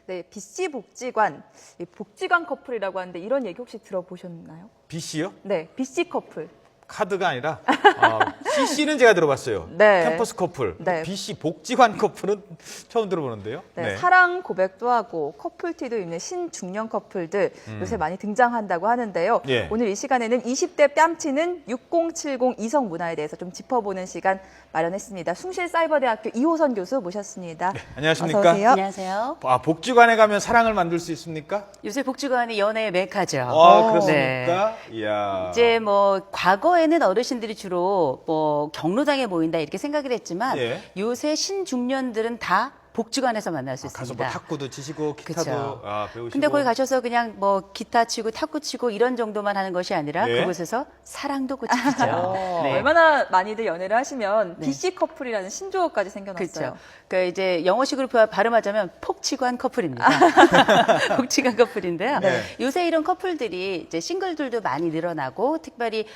네, BC 복지관, 이 복지관 커플이라고 하는데 이런 얘기 혹시 들어보셨나요? BC요? 네, BC 커플. 카드가 아니라 CC는 제가 들어봤어요. 네. 캠퍼스 커플. 네. BC 복지관 커플은 처음 들어보는데요. 네, 사랑 고백도 하고 커플티도 입는 신중년 커플들 요새 많이 등장한다고 하는데요. 예. 오늘 이 시간에는 20대 뺨치는 6070 이성 문화에 대해서 좀 짚어보는 시간 마련했습니다. 숭실사이버대학교 이호선 교수 모셨습니다. 네, 안녕하십니까? 어서 오세요. 안녕하세요. 복지관에 가면 사랑을 만들 수 있습니까? 요새 복지관이 연애의 메카죠. 그렇습니까? 이야. 이제 뭐 과거에는 어르신들이 주로 뭐 경로당에 모인다 이렇게 생각을 했지만 예. 요새 신중년들은 다 복지관에서 만날 수 가서 있습니다. 뭐 탁구도 치시고 기타도 그쵸. 배우시고. 근데 거기 가셔서 그냥 뭐 기타 치고 탁구 치고 이런 정도만 하는 것이 아니라 예. 그곳에서 사랑도 꽃이죠. 네. 얼마나 많이들 연애를 하시면 네. BC 커플이라는 신조어까지 생겨났어요. 그렇죠. 그러니까 이제 영어식으로 발음하자면 폭치관 커플입니다. 폭치관 커플인데요. 네. 요새 이런 커플들이 이제 싱글들도 많이 늘어나고 특별히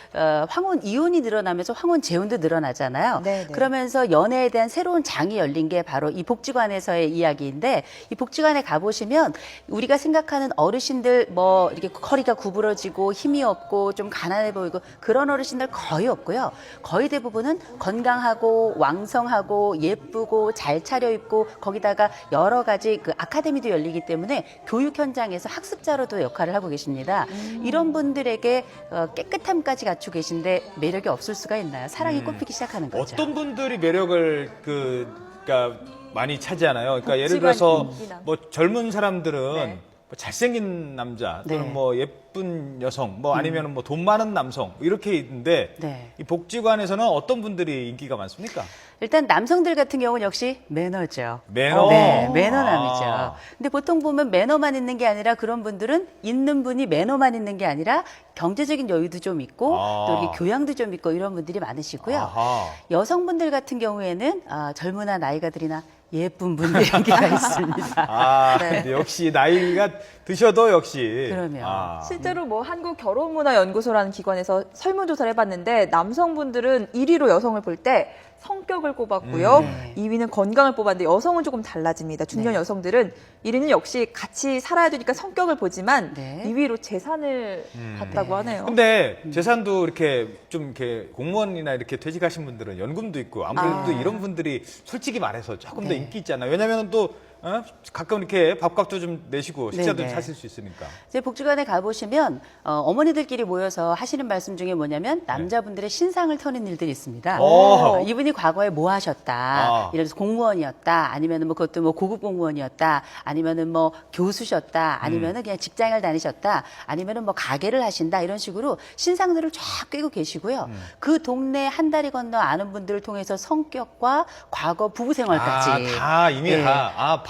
황혼 이혼이 늘어나면서 황혼 재혼도 늘어나잖아요. 네, 네. 그러면서 연애에 대한 새로운 장이 열린 게 바로 이 복지관에서의 이야기인데 이 복지관에 가보시면 우리가 생각하는 어르신들 뭐 이렇게 허리가 구부러지고 힘이 없고 좀 가난해 보이고 그런 어르신들 거의 없고요. 거의 대부분은 건강하고 왕성하고 예쁘고 잘 차려입고 거기다가 여러 가지 그 아카데미도 열리기 때문에 교육 현장에서 학습자로도 역할을 하고 계십니다. 이런 분들에게 깨끗함까지 갖추고 계신데 매력이 없을 수가 있나요? 사랑이 꽃피기 시작하는 거죠. 어떤 분들이 매력을 그러니까 많이 차지하나요? 그러니까 예를 복지관 들어서 인기남. 뭐 젊은 사람들은 네. 뭐 잘생긴 남자 또는 네. 뭐 예쁜 여성 뭐 아니면 뭐 돈 많은 남성 이렇게 있는데 네. 이 복지관에서는 어떤 분들이 인기가 많습니까? 일단 남성들 같은 경우는 역시 매너죠. 매너? 네, 매너남이죠. 아. 근데 보통 보면 매너만 있는 게 아니라 그런 분들은 있는 분이 매너만 있는 게 아니라 경제적인 여유도 좀 있고 아. 또 이렇게 교양도 좀 있고 이런 분들이 많으시고요. 아하. 여성분들 같은 경우에는 젊으나 나이가 들이나 예쁜 분들이 인기가 있습니다. 네. 근데 역시 나이가 드셔도 역시. 그러면. 실제로 뭐 한국결혼문화연구소라는 기관에서 설문조사를 해봤는데 남성분들은 1위로 여성을 볼 때 성격을 꼽았고요. 네. 2위는 건강을 뽑았는데 여성은 조금 달라집니다. 중년 네. 여성들은 1위는 역시 같이 살아야 되니까 성격을 보지만 네. 2위로 재산을 봤다고 하네요. 근데 재산도 이렇게 좀 이렇게 공무원이나 이렇게 퇴직하신 분들은 연금도 있고 아무래도 이런 분들이 솔직히 말해서 조금 더 네. 인기 있잖아요. 왜냐하면 또 가끔 이렇게 밥값도 좀 내시고 식사도 네, 네. 사실 수 있으니까. 이제 복지관에 가보시면 어머니들끼리 모여서 하시는 말씀 중에 뭐냐면 남자분들의 신상을 터는 일들이 있습니다. 오. 이분이 과거에 뭐 하셨다. 예를 들어서 공무원이었다. 아니면은 뭐 그것도 뭐 고급 공무원이었다. 아니면은 뭐 교수셨다. 아니면은 그냥 직장을 다니셨다. 아니면은 뭐 가게를 하신다. 이런 식으로 신상들을 쫙 꿰고 계시고요. 그 동네 한 다리 건너 아는 분들을 통해서 성격과 과거 부부 생활까지. 다 이미 네.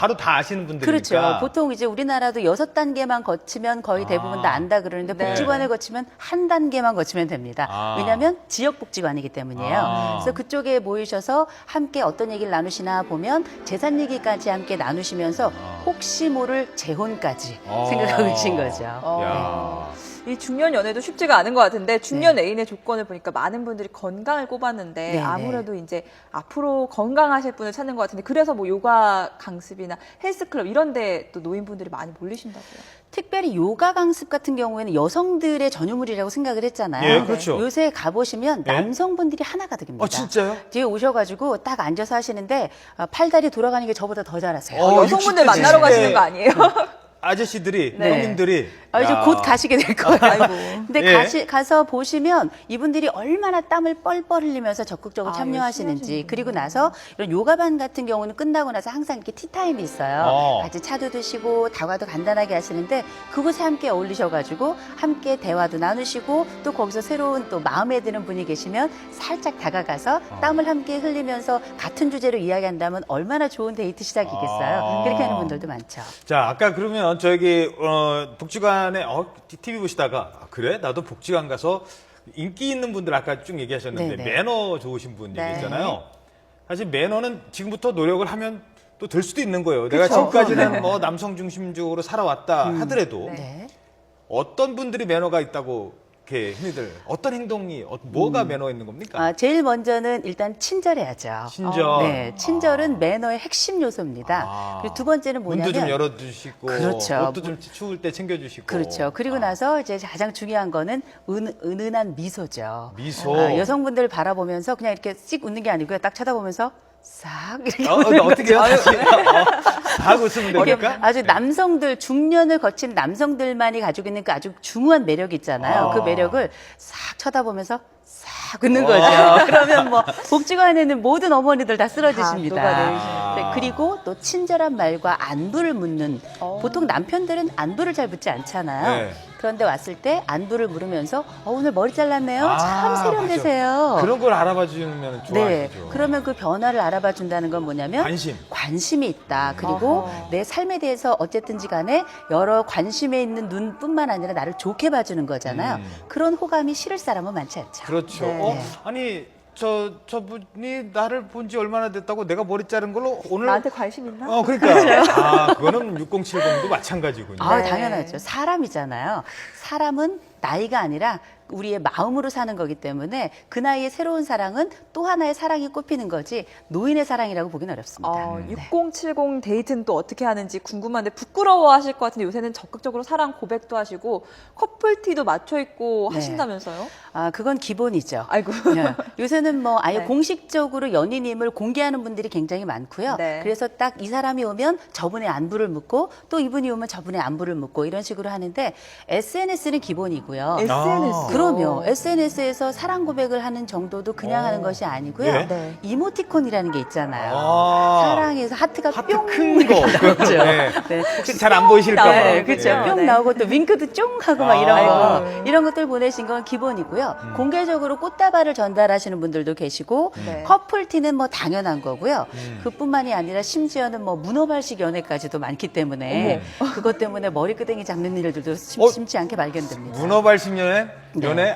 바로 다 아시는 분들이니까. 그렇죠. 보통 이제 우리나라도 6단계만 거치면 거의 대부분 다 안다 그러는데 네. 복지관을 거치면 한 단계만 거치면 됩니다. 아. 왜냐하면 지역복지관이기 때문이에요. 아. 그래서 그쪽에 모이셔서 함께 어떤 얘기를 나누시나 보면 재산 얘기까지 함께 나누시면서 혹시 모를 재혼까지 생각하고 계신 거죠. 야. 이 중년 연애도 쉽지가 않은 것 같은데 중년 애인의 조건을 보니까 많은 분들이 건강을 꼽았는데 네, 아무래도 이제 앞으로 건강하실 분을 찾는 것 같은데 그래서 뭐 요가 강습이나 헬스클럽 이런 데 또 노인분들이 많이 몰리신다고요. 특별히 요가 강습 같은 경우에는 여성들의 전유물이라고 생각을 했잖아요. 예, 그렇죠. 요새 가보시면 예? 남성분들이 하나가득입니다. 진짜요? 뒤에 오셔가지고 딱 앉아서 하시는데 팔다리 돌아가는 게 저보다 더 잘하세요. 여성분들 60대, 만나러 70대 가시는 거 아니에요? 아저씨들이, 네. 형님들이. 이제 야. 곧 가시게 될 거예요. 아이고. 근데 예. 가서 보시면 이분들이 얼마나 땀을 뻘뻘 흘리면서 적극적으로 아, 참여하시는지 열심히 하시는군요. 그리고 나서 이런 요가반 같은 경우는 끝나고 나서 항상 이렇게 티타임이 있어요. 같이 차도 드시고 다과도 간단하게 하시는데 그곳에 함께 어울리셔가지고 함께 대화도 나누시고 또 거기서 새로운 또 마음에 드는 분이 계시면 살짝 다가가서 땀을 함께 흘리면서 같은 주제로 이야기한다면 얼마나 좋은 데이트 시작이겠어요. 그렇게 하는 분들도 많죠. 자, 아까 그러면 저기 복지관에 TV 보시다가 그래? 나도 복지관 가서 인기 있는 분들 아까 쭉 얘기하셨는데 네네. 매너 좋으신 분 네. 얘기했잖아요. 사실 매너는 지금부터 노력을 하면 또 될 수도 있는 거예요. 내가 그쵸. 지금까지는 뭐 남성 중심적으로 살아왔다 하더라도 네. 어떤 분들이 매너가 있다고 어떻게 흔히들 어떤 행동이 뭐가 매너 있는 겁니까? 제일 먼저는 일단 친절해야죠. 친절. 네, 친절은 매너의 핵심 요소입니다. 그리고 두 번째는 뭐냐면 문도 좀 열어주시고, 그렇죠. 옷도 좀 추울 때 챙겨주시고. 그렇죠. 그리고 나서 이제 가장 중요한 거는 은은한 미소죠. 미소. 여성분들 바라보면서 그냥 이렇게 씩 웃는 게 아니고요. 딱 쳐다보면서 싹 이렇게 어떻게 해요? 다시. 다 웃으면 이렇게 됩니까? 아주 남성들 중년을 거친 남성들만이 가지고 있는 그 아주 중후한 매력이 있잖아요. 그 매력을 싹 쳐다보면서 싹 웃는 거죠. 그러면 뭐 복지관에는 모든 어머니들 다 쓰러지십니다. 녹아내리시는. 네, 그리고 또 친절한 말과 안부를 묻는 보통 남편들은 안부를 잘 묻지 않잖아요. 네. 그런데 왔을 때 안부를 물으면서 오늘 머리 잘랐네요. 참 맞아. 세련되세요. 그런 걸 알아봐 주면 좋아하시죠. 네, 그러면 그 변화를 알아봐 준다는 건 뭐냐면 관심. 관심이 있다. 그리고 내 삶에 대해서 어쨌든지 간에 여러 관심에 있는 눈뿐만 아니라 나를 좋게 봐주는 거잖아요. 그런 호감이 싫을 사람은 많지 않죠. 그렇죠. 네. 아니 저분이 나를 본 지 얼마나 됐다고 내가 머리 자른 걸로 오늘 나한테 관심 있나? 그러니까 그거는 6070도 마찬가지군요. 아, 네. 당연하죠. 사람이잖아요. 사람은 나이가 아니라 우리의 마음으로 사는 거기 때문에 그 나이에 새로운 사랑은 또 하나의 사랑이 꼽히는 거지 노인의 사랑이라고 보기는 어렵습니다. 6070 데이트는 또 어떻게 하는지 궁금한데 부끄러워하실 것 같은데 요새는 적극적으로 사랑 고백도 하시고 커플티도 맞춰 입고 네. 하신다면서요? 그건 기본이죠. 아이고. 네. 요새는 뭐 아예 네. 공식적으로 연인임을 공개하는 분들이 굉장히 많고요. 네. 그래서 딱 이 사람이 오면 저분의 안부를 묻고 또 이분이 오면 저분의 안부를 묻고 이런 식으로 하는데 SNS는 기본이고요. SNS. 그럼요. SNS에서 사랑 고백을 하는 정도도 그냥 하는 것이 아니고요. 예? 네. 이모티콘이라는 게 있잖아요. 아. 사랑해서 하트가 하트 뿅 큰 거. 그렇죠. 네. 네. 혹시 잘 안 보이실까 봐. 네, 그렇죠. 네. 뿅 네. 나오고 또 윙크도 쫑 하고 막 이런 거 아이고. 이런 것들 보내신 건 기본이고요. 공개적으로 꽃다발을 전달하시는 분들도 계시고 네. 커플티는 뭐 당연한 거고요. 그뿐만이 아니라 심지어는 뭐 문어발식 연애까지도 많기 때문에 그것 때문에 머리끄댕이 잡는 일들도 심치 않게 발견됩니다. 문어발식 연애?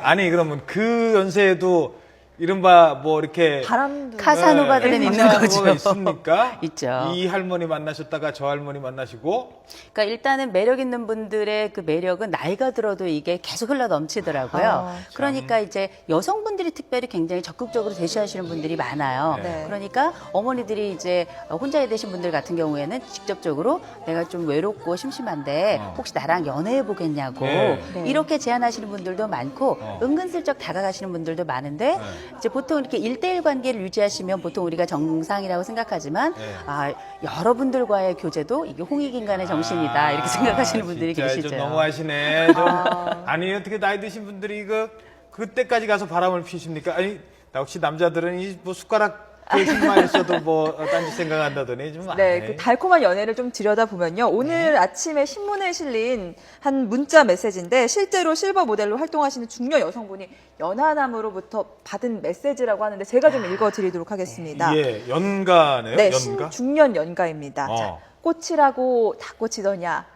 아니 그러면 그 연세에도 이른바 뭐 이렇게 바람도 카사노바들은 있는 카사노바가 거죠. 있습니까? 있죠. 이 할머니 만나셨다가 저 할머니 만나시고 그러니까 일단은 매력 있는 분들의 그 매력은 나이가 들어도 이게 계속 흘러 넘치더라고요. 그러니까 이제 여성분들이 특별히 굉장히 적극적으로 제시하시는 분들이 많아요. 네. 그러니까 어머니들이 이제 혼자 되신 분들 같은 경우에는 직접적으로 내가 좀 외롭고 심심한데 혹시 나랑 연애해 보겠냐고 네. 이렇게 제안하시는 분들도 많고 은근슬쩍 다가가시는 분들도 많은데 이제 보통 이렇게 1대1 관계를 유지하시면 보통 우리가 정상이라고 생각하지만 여러분들과의 교제도 이게 홍익인간의 정신이다 이렇게 생각하시는 분들이 진짜 계시죠. 좀 너무하시네. 아니 어떻게 나이 드신 분들이 이거 그때까지 가서 바람을 피십니까? 아니 나 혹시 남자들은 이 뭐 숟가락 대신만 있어도 뭐 딴짓 생각한다더니 좀 네, 그 달콤한 연애를 좀 들여다보면요. 오늘 아침에 신문에 실린 한 문자 메시지인데 실제로 실버 모델로 활동하시는 중년 여성분이 연하남으로부터 받은 메시지라고 하는데 제가 좀 읽어드리도록 하겠습니다. 예, 연가네요. 네, 연가. 신중년 연가입니다. 어. 자, 꽃이라고 다 꽃이더냐.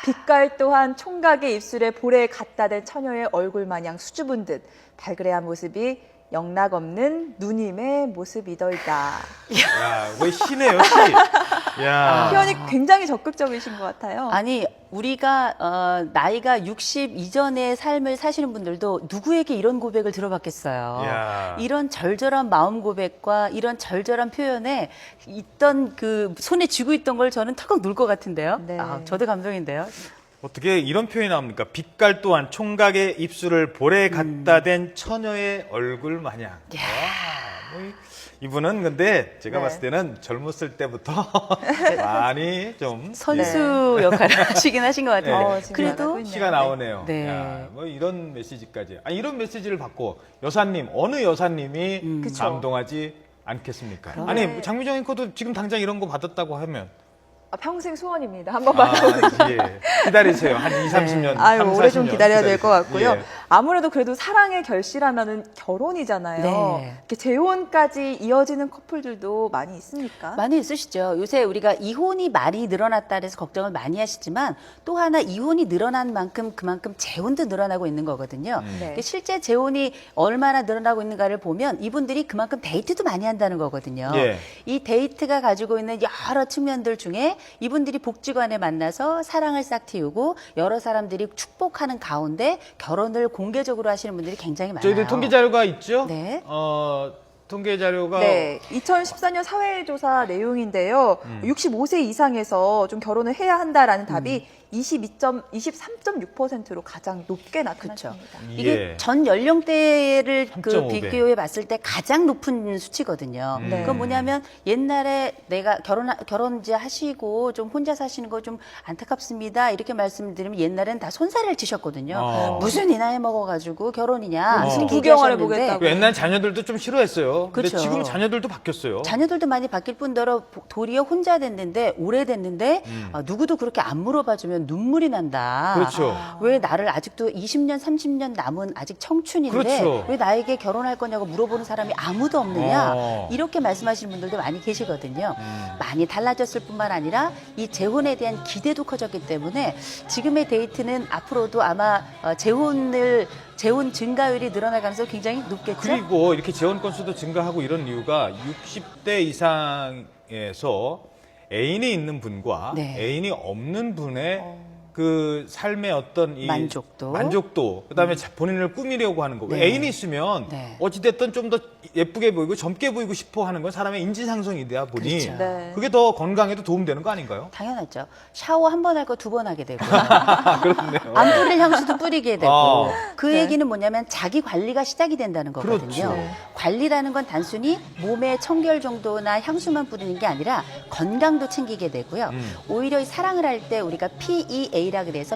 빛깔 또한 총각의 입술에 볼에 갖다 댄 처녀의 얼굴 마냥 수줍은 듯 발그레한 모습이 영락 없는 누님의 모습이더이다. 야, 왜 시네요, 시. 야. 표현이 굉장히 적극적이신 것 같아요. 아니 우리가 나이가 60 이전의 삶을 사시는 분들도 누구에게 이런 고백을 들어봤겠어요. 야. 이런 절절한 마음 고백과 이런 절절한 표현에 있던 그 손에 쥐고 있던 걸 저는 턱턱 놀 것 같은데요. 네. 저도 감동인데요. 어떻게 이런 표현이 나옵니까? 빛깔 또한 총각의 입술을 볼에 갖다 댄 처녀의 얼굴 마냥. 이분은 근데 제가 네. 봤을 때는 젊었을 때부터 많이 좀 선수 역할을 하시긴 하신 것 같아요. 지금 그래도 나가고 있네요. 시가 나오네요. 네. 야, 뭐 이런 메시지까지. 아니, 이런 메시지를 받고 여사님, 어느 여사님이 그쵸. 감동하지 않겠습니까? 아니, 장미정 앵커도 지금 당장 이런 거 받았다고 하면 평생 소원입니다. 한번 봐도. 예. 기다리세요. 한 2, 30년. 아유, 3, 오래 좀 40년 기다려야 될 것 같고요. 예. 아무래도 그래도 사랑의 결실하면은 결혼이잖아요. 네. 이렇게 재혼까지 이어지는 커플들도 많이 있습니까? 많이 있으시죠. 요새 우리가 이혼이 많이 늘어났다 그래서 걱정을 많이 하시지만 또 하나 이혼이 늘어난 만큼 그만큼 재혼도 늘어나고 있는 거거든요. 네. 실제 재혼이 얼마나 늘어나고 있는가를 보면 이분들이 그만큼 데이트도 많이 한다는 거거든요. 예. 이 데이트가 가지고 있는 여러 측면들 중에 이분들이 복지관에 만나서 사랑을 싹 틔우고 여러 사람들이 축복하는 가운데 결혼을 공개적으로 하시는 분들이 굉장히 많아요. 저희들 통계 자료가 있죠? 네. 통계 자료가 네, 2014년 사회조사 내용인데요. 65세 이상에서 좀 결혼을 해야 한다라는 답이 23.6%로 가장 높게 나타났습니다. 이게 예. 전 연령대를 그 3.5 배. 비교해 봤을 때 가장 높은 수치거든요. 네. 그건 뭐냐면 옛날에 내가 결혼 이제 하시고 좀 혼자 사시는 거 좀 안타깝습니다. 이렇게 말씀드리면 옛날엔 다 손살을 치셨거든요. 무슨 이 나이 먹어가지고 결혼이냐. 무슨 이렇게 구경을 얘기하셨는데 보겠다고. 옛날 자녀들도 좀 싫어했어요. 근데 그쵸. 지금 자녀들도 바뀌었어요. 자녀들도 많이 바뀔 뿐더러 도리어 혼자 됐는데 오래됐는데 누구도 그렇게 안 물어봐주면 눈물이 난다. 그렇죠. 왜 나를 아직도 20년, 30년 남은 아직 청춘인데 그렇죠. 왜 나에게 결혼할 거냐고 물어보는 사람이 아무도 없느냐. 어. 이렇게 말씀하시는 분들도 많이 계시거든요. 많이 달라졌을 뿐만 아니라 이 재혼에 대한 기대도 커졌기 때문에 지금의 데이트는 앞으로도 아마 재혼 증가율이 늘어날 가능성이 굉장히 높겠죠. 그리고 이렇게 재혼 건수도 증가하고 이런 이유가 60대 이상에서 애인이 있는 분과 네. 애인이 없는 분의 그 삶의 어떤 이 만족도. 그다음에 본인을 꾸미려고 하는 거. 네. 애인이 있으면 네. 어찌됐든 좀 더 예쁘게 보이고 젊게 보이고 싶어 하는 건 사람의 인지상성이 돼야 보니 그렇죠. 네. 그게 더 건강에도 도움되는 거 아닌가요? 당연하죠. 샤워 한 번 할 거 두 번 하게 되고 그렇네요. 안 뿌릴 향수도 뿌리게 되고 그 네. 얘기는 뭐냐면 자기 관리가 시작이 된다는 거거든요. 그렇죠. 관리라는 건 단순히 몸에 청결 정도나 향수만 뿌리는 게 아니라 건강도 챙기게 되고요. 오히려 이 사랑을 할 때 우리가 PEA라 그래서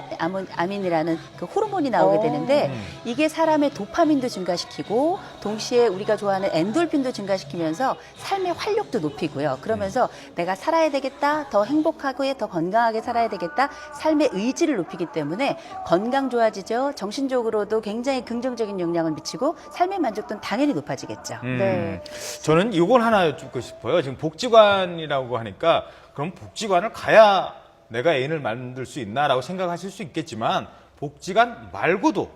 페닐에틸아민이라는 그 호르몬이 나오게 되는데 이게 사람의 도파민도 증가시키고 동시에 우리가 좋아하는 엔돌핀도 증가시키면서 삶의 활력도 높이고요. 그러면서 내가 살아야 되겠다, 더 행복하고 더 건강하게 살아야 되겠다, 삶의 의지를 높이기 때문에 건강 좋아지죠. 정신적으로도 굉장히 긍정적인 영향을 미치고 삶의 만족도는 당연히 높아지겠죠. 네. 저는 이걸 하나 여쭙고 싶어요. 지금 복지관이라고 하니까 그럼 복지관을 가야 내가 애인을 만들 수 있나라고 생각하실 수 있겠지만 복지관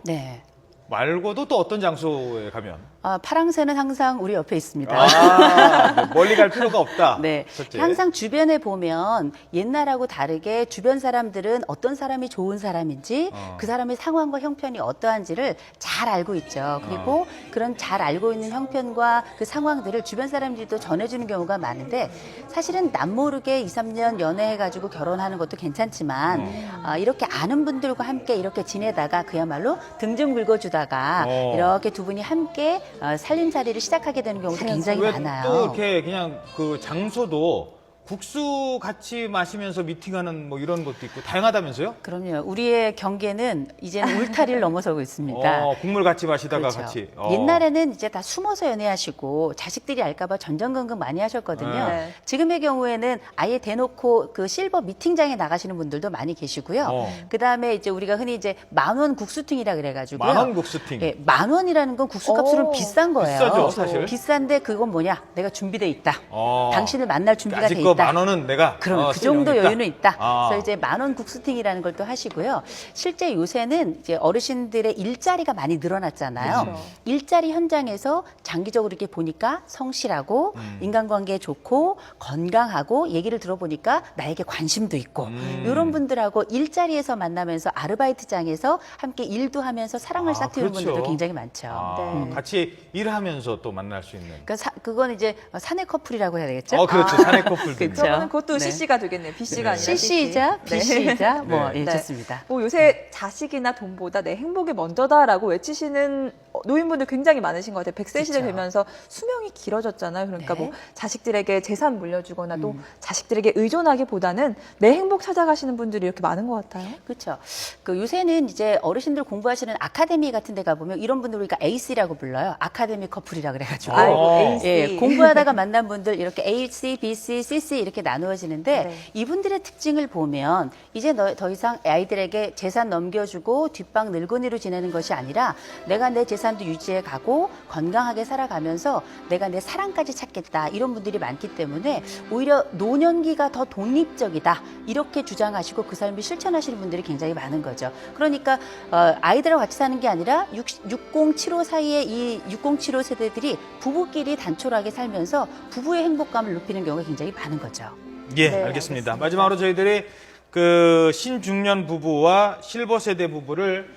네. 말고도 또 어떤 장소에 가면 파랑새는 항상 우리 옆에 있습니다. 네, 멀리 갈 필요가 없다. 네. 첫째. 항상 주변에 보면 옛날하고 다르게 주변 사람들은 어떤 사람이 좋은 사람인지 그 사람의 상황과 형편이 어떠한지를 잘 알고 있죠. 그리고 그런 잘 알고 있는 형편과 그 상황들을 주변 사람들이 또 전해주는 경우가 많은데 사실은 남모르게 2, 3년 연애해가지고 결혼하는 것도 괜찮지만 이렇게 아는 분들과 함께 이렇게 지내다가 그야말로 등 좀 긁어주다가 이렇게 두 분이 함께 살림살이를 시작하게 되는 경우도 굉장히 왜 많아요. 또 이렇게 그냥 그 장소도 국수 같이 마시면서 미팅하는 뭐 이런 것도 있고 다양하다면서요? 그럼요. 우리의 경계는 이제는 울타리를 넘어서고 있습니다. 국물 같이 마시다가 그렇죠. 같이. 옛날에는 이제 다 숨어서 연애하시고 자식들이 알까봐 전전긍긍 많이 하셨거든요. 네. 지금의 경우에는 아예 대놓고 그 실버 미팅장에 나가시는 분들도 많이 계시고요. 그 다음에 이제 우리가 흔히 이제 만원 국수팅이라 그래가지고요. 만원 국수팅. 예, 10,000원이라는 건 국수값으로는 오, 비싼 거예요. 비싸죠, 사실. 비싼데 그건 뭐냐? 내가 준비돼 있다. 어. 당신을 만날 준비가 돼 아직 그 있다. 10,000원은 내가 그럼 그 쓸 정도 용이 여유는 있다. 아. 그래서 이제 만원 국수팅이라는 걸 또 하시고요. 실제 요새는 이제 어르신들의 일자리가 많이 늘어났잖아요. 그렇죠. 일자리 현장에서 장기적으로 이렇게 보니까 성실하고 인간관계 좋고 건강하고 얘기를 들어보니까 나에게 관심도 있고 이런 분들하고 일자리에서 만나면서 아르바이트장에서 함께 일도 하면서 사랑을 싹 틔우는 그렇죠. 분들도 굉장히 많죠. 네. 같이 일하면서 또 만날 수 있는. 그러니까 그건 이제 사내 커플이라고 해야 되겠죠? 그렇죠. 사내 커플들. 그렇죠. 그러면 그것도 네. CC가 되겠네요. BC가 아니라 CC이자 네. BC이자 뭐 네. 예, 네. 좋습니다. 뭐 요새 자식이나 돈보다 내 행복이 먼저다라고 외치시는 노인분들 굉장히 많으신 것 같아요. 100세 시대 그쵸. 되면서 수명이 길어졌잖아요. 그러니까 네. 뭐 자식들에게 재산 물려주거나 또 자식들에게 의존하기보다는 내 행복 찾아가시는 분들이 이렇게 많은 것 같아요. 그렇죠. 그 요새는 이제 어르신들 공부하시는 아카데미 같은 데 가보면 이런 분들 우리가 AC라고 불러요. 아카데미 커플이라 그래가지고. 아이고, AC. 예, 공부하다가 만난 분들 이렇게 AC, BC, CC 이렇게 나누어지는데 네. 이분들의 특징을 보면 이제 더 이상 아이들에게 재산 넘겨주고 뒷방 늙은이로 지내는 것이 아니라 내가 내 재산도 유지해 가고 건강하게 살아가면서 내가 내 사랑까지 찾겠다 이런 분들이 많기 때문에 오히려 노년기가 더 독립적이다 이렇게 주장하시고 그 삶을 실천하시는 분들이 굉장히 많은 거죠. 그러니까 아이들하고 같이 사는 게 아니라 6075 사이에 이 6075 세대들이 부부끼리 단촐하게 살면서 부부의 행복감을 높이는 경우가 굉장히 많은 거죠. 예, 네, 알겠습니다. 알겠습니다. 마지막으로 저희들이 그 신중년 부부와 실버 세대 부부를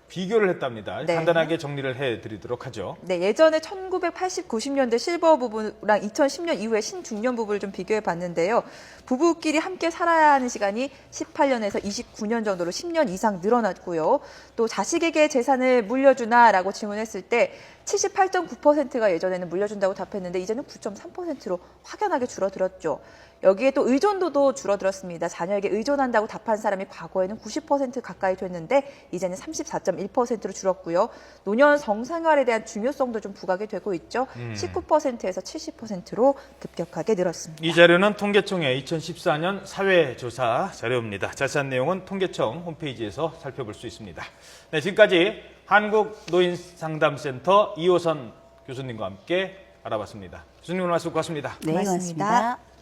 비교를 했답니다. 네. 간단하게 정리를 해드리도록 하죠. 네, 예전에 1980, 90년대 실버 부부랑 2010년 이후에 신중년 부부를 좀 비교해 봤는데요. 부부끼리 함께 살아야 하는 시간이 18년에서 29년 정도로 10년 이상 늘어났고요. 또 자식에게 재산을 물려주나라고 질문했을 때 78.9%가 예전에는 물려준다고 답했는데 이제는 9.3%로 확연하게 줄어들었죠. 여기에 또 의존도도 줄어들었습니다. 자녀에게 의존한다고 답한 사람이 과거에는 90% 가까이 됐는데 이제는 34.1%로 줄었고요. 노년 성생활에 대한 중요성도 좀 부각이 되고 있죠. 19%에서 70%로 급격하게 늘었습니다. 이 자료는 통계청의 2014년 사회조사 자료입니다. 자세한 내용은 통계청 홈페이지에서 살펴볼 수 있습니다. 네, 지금까지 한국노인상담센터 이호선 교수님과 함께 알아봤습니다. 교수님 오늘 말씀 고맙습니다. 네, 고맙습니다. 고맙습니다.